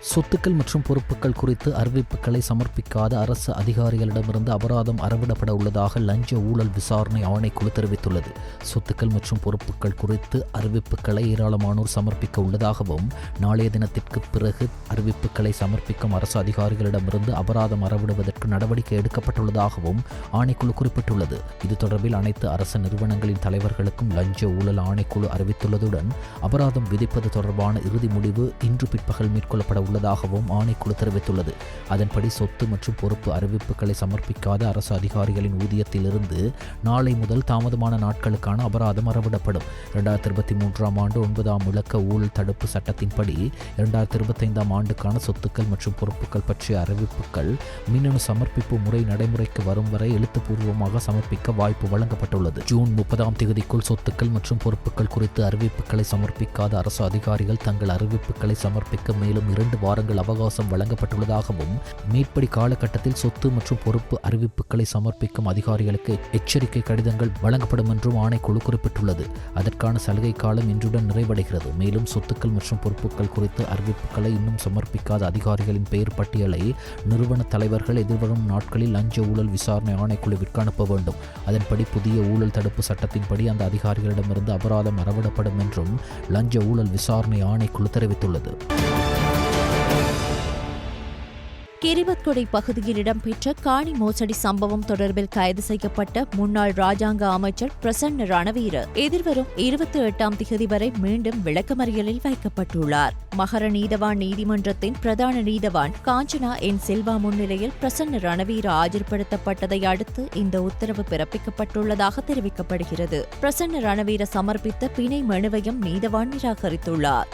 Speaker 1: சொத்துக்கள் மற்றும் பொறுப்புகள் குறித்து அறிவிப்புகளை சமர்ப்பிக்காத அரசு அதிகாரிகளிடமிருந்து அபராதம் அறவிடப்பட உள்ளதாக லஞ்ச ஊழல் விசாரணை ஆணைக்குழு தெரிவித்துள்ளது. சொத்துக்கள் மற்றும் பொறுப்புகள் குறித்து அறிவிப்புகளை ஏராளமானோர் சமர்ப்பிக்க உள்ளதாகவும் நாளைய தினத்திற்கு பிறகு அறிவிப்புகளை சமர்ப்பிக்கும் அரசு அதிகாரிகளிடமிருந்து அபராதம் அறவிடுவதற்கு நடவடிக்கை எடுக்கப்பட்டுள்ளதாகவும் ஆணைக்குழு குறிப்பிட்டுள்ளது. இது தொடர்பில் அனைத்து அரசு நிறுவனங்களின் தலைவர்களுக்கும் லஞ்ச ஊழல் ஆணைக்குழு அறிவித்துள்ளதுடன் அபராதம் விதிப்பது தொடர்பான இறுதி முடிவு இன்று பிற்பகல் மேற்கொள்ளப்பட உள்ளதாகவும் ஆணைக்குழு தெரிவித்துள்ளது. அதன்படி சொத்து மற்றும் பொறுப்பு அறிவிப்புகளை சமர்ப்பிக்காத அரசு அதிகாரிகளின் ஊதியத்திலிருந்து நாளை முதல் தாமதமான நாட்களுக்கான அபராதம் அறவிடப்படும். 2023ஆம் ஆண்டு 9ஆம் இலக்க ஊழல் தடுப்பு சட்டத்தின்படி 2025ஆம் ஆண்டுக்கான சொத்துக்கள் மற்றும் பொறுப்புகள் பற்றிய அறிவிப்புகள் மின்னணு சமர்ப்பிப்பு முறை நடைமுறைக்கு வரும் வரை எழுத்துப்பூர்வமாக சமர்ப்பிக்க வாய்ப்பு வழங்கப்பட்டுள்ளது. ஜூன் 30ஆம் தேதிக்குள் சொத்துக்கள் மற்றும் பொறுப்புகள் குறித்து அறிவிப்புகளை சமர்ப்பிக்காத அரசு அதிகாரிகள் தங்கள் அறிவிப்புகளை சமர்ப்பிக்க மேலும் 2 வாரங்கள் அவகாசம் வழங்கப்பட்டுள்ளதாகவும் மேற்படி காலகட்டத்தில் சொத்து மற்றும் பொறுப்பு அறிவிப்புகளை சமர்ப்பிக்கும் அதிகாரிகளுக்கு எச்சரிக்கை கடிதங்கள் வழங்கப்படும் என்றும் ஆணைக்குழு குறிப்பிட்டுள்ளது. அதற்கான சலுகை காலம் இன்றுடன் நிறைவடைகிறது. மேலும் சொத்துக்கள் மற்றும் பொறுப்புகள் குறித்து அறிவிப்புகளை இன்னும் சமர்ப்பிக்காத அதிகாரிகளின் பெயர் பட்டியலை நிறுவன தலைவர்கள் எதிர்வரும் நாட்களில் லஞ்ச ஊழல் விசாரணை ஆணைக்குழுவிற்கு அனுப்ப வேண்டும். அதன்படி புதிய ஊழல் தடுப்பு சட்டத்தின்படி அந்த அதிகாரிகளிடமிருந்து அபராதம் அறவிடப்படும் என்றும் லஞ்ச ஊழல் விசாரணை ஆணைக்குழு தெரிவித்துள்ளது.
Speaker 2: கிரிவத்கொடை பகுதியில் இடம்பெற்ற காணி மோசடி சம்பவம் தொடர்பில் கைது செய்யப்பட்ட முன்னாள் ராஜாங்க அமைச்சர் பிரசன்ன ரணவீர எதிர்வரும் 28ஆம் தேதி வரை மீண்டும் விளக்கமறியலில் வைக்கப்பட்டுள்ளார். மகர நீதவான் நீதிமன்றத்தின் பிரதான நீதவான் காஞ்சனா என் சில்வா முன்னிலையில் பிரசன்ன ரணவீர ஆஜர்படுத்தப்பட்டதை அடுத்து இந்த உத்தரவு பிறப்பிக்கப்பட்டுள்ளதாக தெரிவிக்கப்படுகிறது. பிரசன்ன ரணவீர சமர்ப்பித்த பிணை மனுவையும் நீதவான் நிராகரித்துள்ளார்.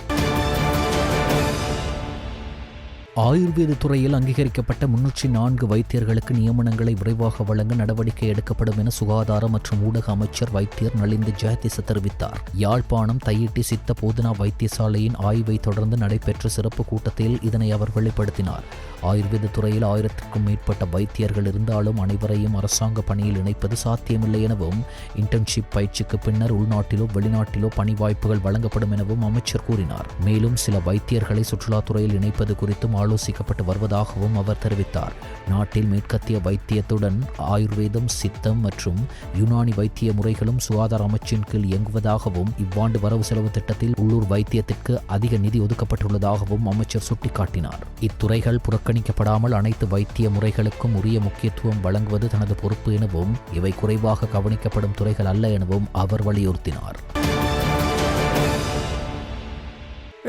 Speaker 1: ஆயுர்வேத துறையில் அங்கீகரிக்கப்பட்ட 304 வைத்தியர்களுக்கு நியமனங்களை விரைவாக வழங்க நடவடிக்கை எடுக்கப்படும் என சுகாதார மற்றும் ஊடக அமைச்சர் வைத்தியர் நலிந்த ஜெயதிச தெரிவித்தார். யாழ்ப்பாணம் தையிட்டி சித்த போதனா வைத்தியசாலையின் ஆய்வை தொடர்ந்து நடைபெற்ற சிறப்பு கூட்டத்தில் இதனை அவர் வெளிப்படுத்தினார். ஆயுர்வேத துறையில் 1000க்கும் மேற்பட்ட வைத்தியர்கள் இருந்தாலும் அனைவரையும் அரசாங்க பணியில் இணைப்பது சாத்தியமில்லை எனவும் இன்டர்ன்ஷிப் பயிற்சிக்கு பின்னர் உள்நாட்டிலோ வெளிநாட்டிலோ பணி வாய்ப்புகள் வழங்கப்படும் எனவும் அமைச்சர் கூறினார். மேலும் சில வைத்தியர்களை சுற்றுலாத்துறையில் இணைப்பது குறித்தும் ஆலோசிக்கப்பட்டு வருவதாகவும் அவர் தெரிவித்தார். நாட்டில் மேற்கத்திய வைத்தியத்துடன் ஆயுர்வேதம், சித்தம் மற்றும் யுனானி வைத்திய முறைகளும் சுகாதார அமைச்சின் கீழ் இயங்குவதாகவும் இவ்வாண்டு வரவு செலவு திட்டத்தில் உள்ளூர் வைத்தியத்திற்கு அதிக நிதி ஒதுக்கப்பட்டுள்ளதாகவும் அமைச்சர் சுட்டிக்காட்டினார். இத்துறைகள் புறக்கணிக்கப்படாமல் அனைத்து வைத்திய முறைகளுக்கும் உரிய முக்கியத்துவம் வழங்குவது தனது பொறுப்பு எனவும் இவை குறைவாக கவனிக்கப்படும் துறைகள் அல்ல எனவும் அவர் வலியுறுத்தினார்.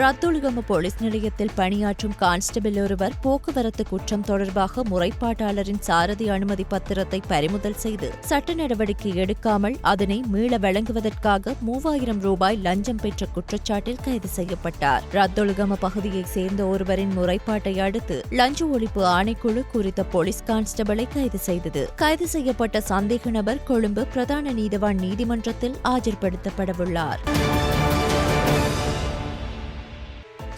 Speaker 2: ரத்தோலிகம போலீஸ் நிலையத்தில் பணியாற்றும் கான்ஸ்டபிள் ஒருவர் போக்குவரத்து குற்றம் தொடர்பாக முறைப்பாட்டாளரின் சாரதி அனுமதி பத்திரத்தை பறிமுதல் செய்து சட்ட நடவடிக்கை எடுக்காமல் அதனை மீள வழங்குவதற்காக 3000 ரூபாய் லஞ்சம் பெற்ற குற்றச்சாட்டில் கைது செய்யப்பட்டார். ரத்தோலிகம பகுதியைச் சேர்ந்த ஒருவரின் முறைப்பாட்டை அடுத்து லஞ்ச ஒழிப்பு ஆணைக்குழு குறித்த போலீஸ் கான்ஸ்டபிளை கைது செய்தது. கைது செய்யப்பட்ட சந்தேக நபர் கொழும்பு பிரதான நீதிவான் நீதிமன்றத்தில் ஆஜர்படுத்தப்படவுள்ளார்.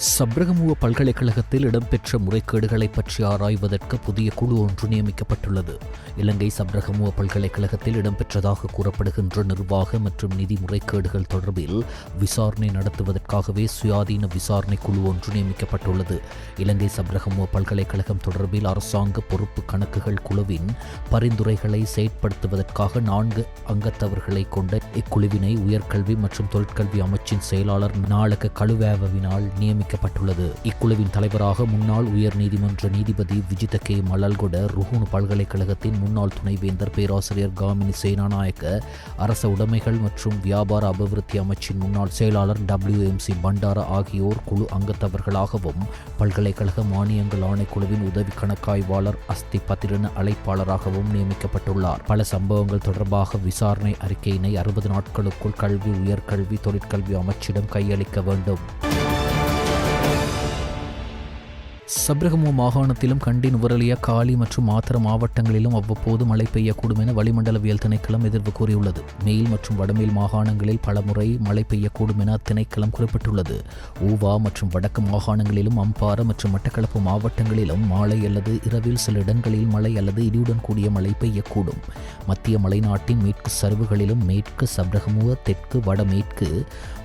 Speaker 1: சப்ரகமுவ பல்கலைக்கழகத்தில் இடம்பெற்ற முறைகேடுகளை பற்றி ஆராய்வதற்கு புதிய குழு ஒன்று நியமிக்கப்பட்டுள்ளது. இலங்கை சப்ரகமுவ பல்கலைக்கழகத்தில் இடம்பெற்றதாக கூறப்படுகின்ற நிர்வாக மற்றும் நிதி முறைகேடுகள் தொடர்பில் விசாரணை நடத்துவதற்காகவே சுயாதீன விசாரணை குழு ஒன்று நியமிக்கப்பட்டுள்ளது. இலங்கை சப்ரகமுவ பல்கலைக்கழகம் தொடர்பில் அரசாங்க பொறுப்பு கணக்குகள் குழுவின் பரிந்துரைகளை செயற்படுத்துவதற்காக 4 அங்கத்தவர்களை கொண்ட இக்குழுவினை உயர்கல்வி மற்றும் தொழிற்கல்வி அமைச்சின் செயலாளர் நாளக கழுவேவவினால் நியமிக்கப்பட்டுள்ளது. இக்குழுவின் தலைவராக முன்னாள் உயர் நீதிமன்ற நீதிபதி விஜித கே மலல்கொட, ருஹுணு பல்கலைக்கழகத்தின் முன்னாள் துணைவேந்தர் பேராசிரியர் காமினி சேனாநாயக்க, அரச உடைமைகள் மற்றும் வியாபார அபிவிருத்தி அமைச்சின் முன்னாள் செயலாளர் WMC பண்டார ஆகியோர் குழு அங்கத்தவர்களாகவும், பல்கலைக்கழக மானியங்கள் ஆணைக்குழுவின் உதவி கணக்காய்வாளர் அஸ்தி பத்திரன அழைப்பாளராகவும் நியமிக்கப்பட்டுள்ளார். பல சம்பவங்கள் தொடர்பாக விசாரணை அறிக்கையினை 60 நாட்களுக்குள் கல்வி, உயர்கல்வி, தொழிற்கல்வி அமைச்சிடம் கையளிக்க வேண்டும். சப்ரகமுவ மாகாணத்திலும் கண்டி, நுவரெலியா, காலி மற்றும் மாத்தர மாவட்டங்களிலும் அவ்வப்போது மழை பெய்யக்கூடும் என வளிமண்டலவியல் திணைக்களம் எதிர்வு கூறியுள்ளது. மேல் மற்றும் வடமேல் மாகாணங்களில் பலமுறை மழை பெய்யக்கூடும் என திணைக்களம் குறிப்பிட்டுள்ளது. ஊவா மற்றும் வடக்கு மாகாணங்களிலும் அம்பாறை மற்றும் மட்டக்களப்பு மாவட்டங்களிலும் மாலை அல்லது இரவில் சில இடங்களில் மழை அல்லது இடியுடன் கூடிய மழை பெய்யக்கூடும். மத்திய மலைநாட்டின் மேற்கு சரிவுகளிலும் மேற்கு சப்ரகமுவ, தெற்கு, வடமேற்கு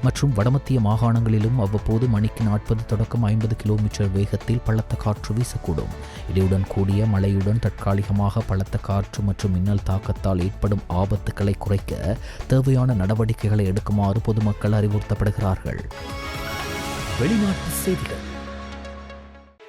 Speaker 1: மற்றும் வடமத்திய மாகாணங்களிலும் அவ்வப்போது மணிக்கு 40 தொடக்கம் 50 கிலோமீட்டர் வேகத்தில் பலத்த காற்று வீசக்கூடும். இடியுடன் கூடிய மழையுடன் தற்காலிகமாக பலத்த காற்று மற்றும் மின்னல் தாக்கத்தால் ஏற்படும் ஆபத்துக்களை குறைக்க தேவையான நடவடிக்கைகளை எடுக்குமாறு பொதுமக்கள் அறிவுறுத்தப்படுகிறார்கள். வெளிநாட்டு செய்திகள்.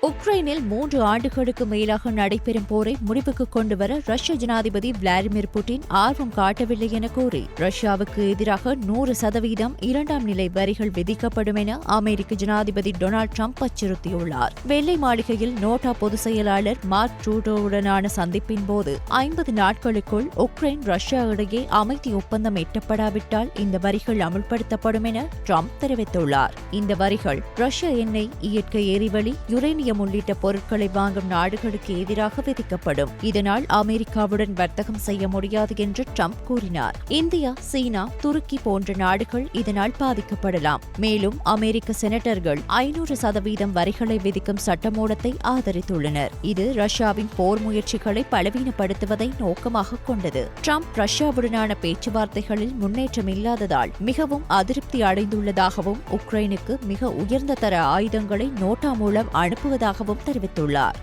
Speaker 2: உக்ரைனில் 3 ஆண்டுகளுக்கு மேலாக நடைபெறும் போரை முடிவுக்கு கொண்டுவர ரஷ்ய ஜனாதிபதி விளாடிமிர் புட்டின் ஆர்வம் காட்டவில்லை என கூறி ரஷ்யாவுக்கு எதிராக 100% 2ஆம் நிலை வரிகள் விதிக்கப்படும் என அமெரிக்க ஜனாதிபதி டொனால்ட் ட்ரம்ப் அச்சுறுத்தியுள்ளார். வெள்ளை மாளிகையில் நோட்டா பொதுச் செயலாளர் மார்க் ரூட்டோவுடனான சந்திப்பின் போது 50 நாட்களுக்குள் உக்ரைன் ரஷ்யா இடையே அமைதி ஒப்பந்தம் எட்டப்படாவிட்டால் இந்த வரிகள் அமுல்படுத்தப்படும் என ட்ரம்ப் தெரிவித்துள்ளார். இந்த வரிகள் ரஷ்ய எண்ணெய், இயற்கை எரிவளி, யுரேனியம் உள்ளிட்ட பொருட்களை வாங்கும் நாடுகளுக்கு எதிராக விதிக்கப்படும். இதனால் அமெரிக்காவுடன் வர்த்தகம் செய்ய முடியாது என்று ட்ரம்ப் கூறினார். இந்தியா, சீனா, துருக்கி போன்ற நாடுகள் இதனால் பாதிக்கப்படலாம். மேலும் அமெரிக்க செனட்டர்கள் 500% வரிகளை விதிக்கும் சட்டமூலத்தை ஆதரித்துள்ளனர். இது ரஷ்யாவின் போர் முயற்சிகளை பலவீனப்படுத்துவதை நோக்கமாக கொண்டது. ட்ரம்ப் ரஷ்யாவுடனான பேச்சுவார்த்தைகளில் முன்னேற்றம் இல்லாததால் மிகவும் அதிருப்தி அடைந்துள்ளதாகவும் உக்ரைனுக்கு மிக உயர்ந்த தர ஆயுதங்களை நோட்டா மூலம் அனுப்புவதாகவும் தெரிவித்துள்ளார்.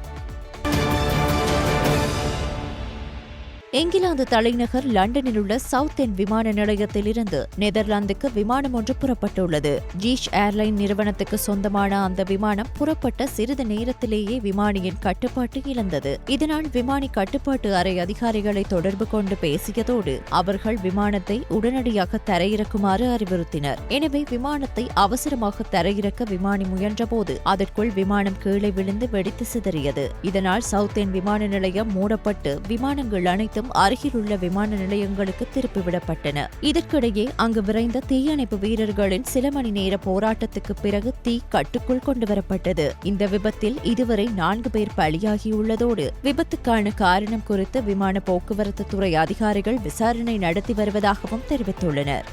Speaker 2: இங்கிலாந்து தலைநகர் லண்டனில் உள்ள சவுத் எண்ட் விமான நிலையத்திலிருந்து நெதர்லாந்துக்கு விமானம் ஒன்று புறப்பட்டுள்ளது. ஜீஷ் ஏர்லைன் நிறுவனத்துக்கு சொந்தமான அந்த விமானம் புறப்பட்ட சிறிது நேரத்திலேயே விமானியின் கட்டுப்பாட்டு இழந்தது. இதனால் விமானி கட்டுப்பாட்டு அறை அதிகாரிகளை தொடர்பு கொண்டு பேசியதோடு அவர்கள் விமானத்தை உடனடியாக தரையிறக்குமாறு அறிவுறுத்தினர். எனவே விமானத்தை அவசரமாக தரையிறக்க விமானி முயன்றபோது அதற்குள் விமானம் கீழே விழுந்து வெடித்து சிதறியது. இதனால் சவுத் எண்ட் விமான நிலையம் மூடப்பட்டு விமானங்கள் அனைத்தும் அனைத்தும் அருகிலுள்ள விமான நிலையங்களுக்கு திருப்பிவிடப்பட்டன. இதற்கிடையே அங்கு விரைந்த தீயணைப்பு வீரர்களின் சில மணி நேர போராட்டத்துக்கு பிறகு தீ கட்டுக்குள் கொண்டுவரப்பட்டது. இந்த விபத்தில் இதுவரை 4 பேர் பலியாகியுள்ளதோடு விபத்துக்கான காரணம் குறித்து விமான போக்குவரத்து துறை அதிகாரிகள் விசாரணை நடத்தி வருவதாகவும் தெரிவித்துள்ளனர்.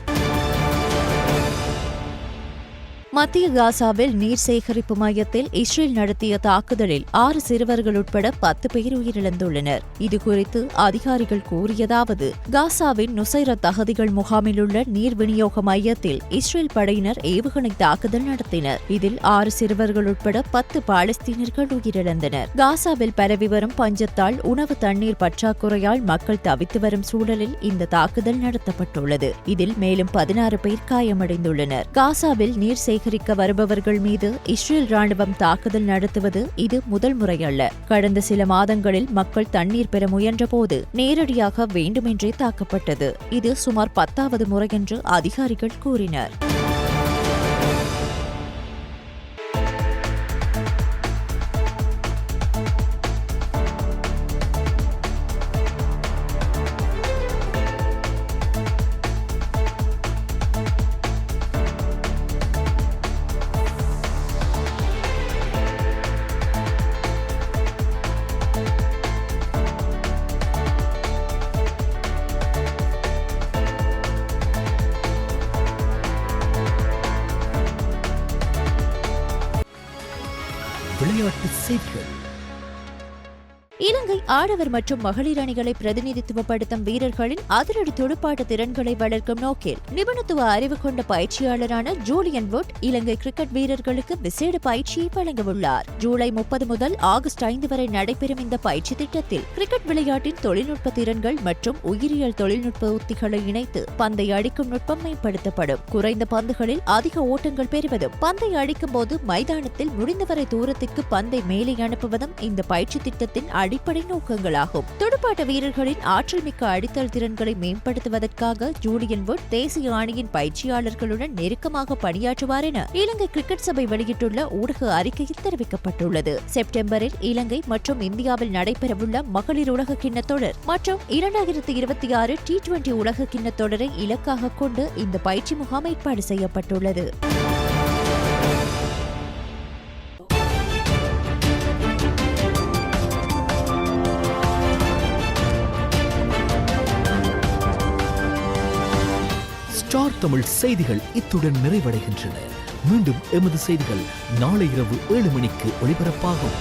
Speaker 2: மத்திய காசாவில் நீர் சேகரிப்பு மையத்தில் இஸ்ரேல் நடத்திய தாக்குதலில் 6 சிறுவர்கள் உட்பட 10 பேர் உயிரிழந்துள்ளனர். இதுகுறித்து அதிகாரிகள் கூறியதாவது: காசாவின் நுசைரத் அகதிகள் முகாமில் உள்ள நீர் விநியோக மையத்தில் இஸ்ரேல் படையினர் ஏவுகணை தாக்குதல் நடத்தினர். இதில் 6 சிறுவர்கள் உட்பட 10 பாலஸ்தீனர்கள் உயிரிழந்தனர். காசாவில் பரவி வரும் பஞ்சத்தால் உணவு தண்ணீர் பற்றாக்குறையால் மக்கள் தவித்து வரும் சூழலில் இந்த தாக்குதல் நடத்தப்பட்டுள்ளது. இதில் மேலும் 16 பேர் காயமடைந்துள்ளனர். காசாவில் நீர் சேகரிக்க வருபவர்கள் மீது இஸ்ரேல் ராணுவம் தாக்குதல் நடத்துவது இது முதல் முறையல்ல. கடந்த சில மாதங்களில் மக்கள் தண்ணீர் பெற முயன்றபோது நேரடியாக வேண்டுமென்றே தாக்கப்பட்டது. இது சுமார் 10வது முறை என்று அதிகாரிகள் கூறினர்.
Speaker 1: விளையாட்டு செய்திகள்.
Speaker 2: இலங்கை ஆடவர் மற்றும் மகளிர் அணிகளை பிரதிநிதித்துவப்படுத்தும் வீரர்களின் அதிரடி துடுப்பாட்ட திறன்களை வளர்க்கும் நோக்கில் நிபுணத்துவ அறிவு கொண்ட பயிற்சியாளரான ஜூலியன் வுட் இலங்கை கிரிக்கெட் வீரர்களுக்கு விசேட பயிற்சியை வழங்கவுள்ளார். ஜூலை 30 முதல் ஆகஸ்ட் 5 வரை நடைபெறும் இந்த பயிற்சி திட்டத்தில் கிரிக்கெட் விளையாட்டின் தொழில்நுட்ப திறன்கள் மற்றும் உயிரியல் தொழில்நுட்ப உத்திகளை இணைத்து பந்தை அடிக்கும் நுட்பம் மேம்படுத்தப்படும். குறைந்த பந்துகளில் அதிக ஓட்டங்கள் பெறுவதும் பந்தை அடிக்கும் போது மைதானத்தில் முடிந்தவரை தூரத்திற்கு பந்தை மேலே அனுப்புவதும் இந்த பயிற்சி திட்டத்தின் அடிப்படை நோக்கங்களாகும். துடுப்பாட்ட வீரர்களின் ஆற்றல் மிக்க அடித்தல் திறன்களை மேம்படுத்துவதற்காக ஜூலியன் வுட் தேசிய அணியின் பயிற்சியாளர்களுடன் நெருக்கமாக பணியாற்றுவார் என இலங்கை கிரிக்கெட் சபை வெளியிட்டுள்ள ஊடக அறிக்கையில் தெரிவிக்கப்பட்டுள்ளது. செப்டம்பரில் இலங்கை மற்றும் இந்தியாவில் நடைபெறவுள்ள மகளிர் உலக கிண்ணத் தொடர் மற்றும் 2026 T20 உலக கிண்ணத் தொடரை இலக்காக கொண்டு இந்த பயிற்சி முகாம் ஏற்பாடு செய்யப்பட்டுள்ளது.
Speaker 1: ஸ்டார் தமிழ் செய்திகள் இத்துடன் நிறைவடைகின்றன. மீண்டும் எமது செய்திகள் நாளை இரவு 7 மணிக்கு ஒளிபரப்பாகும்.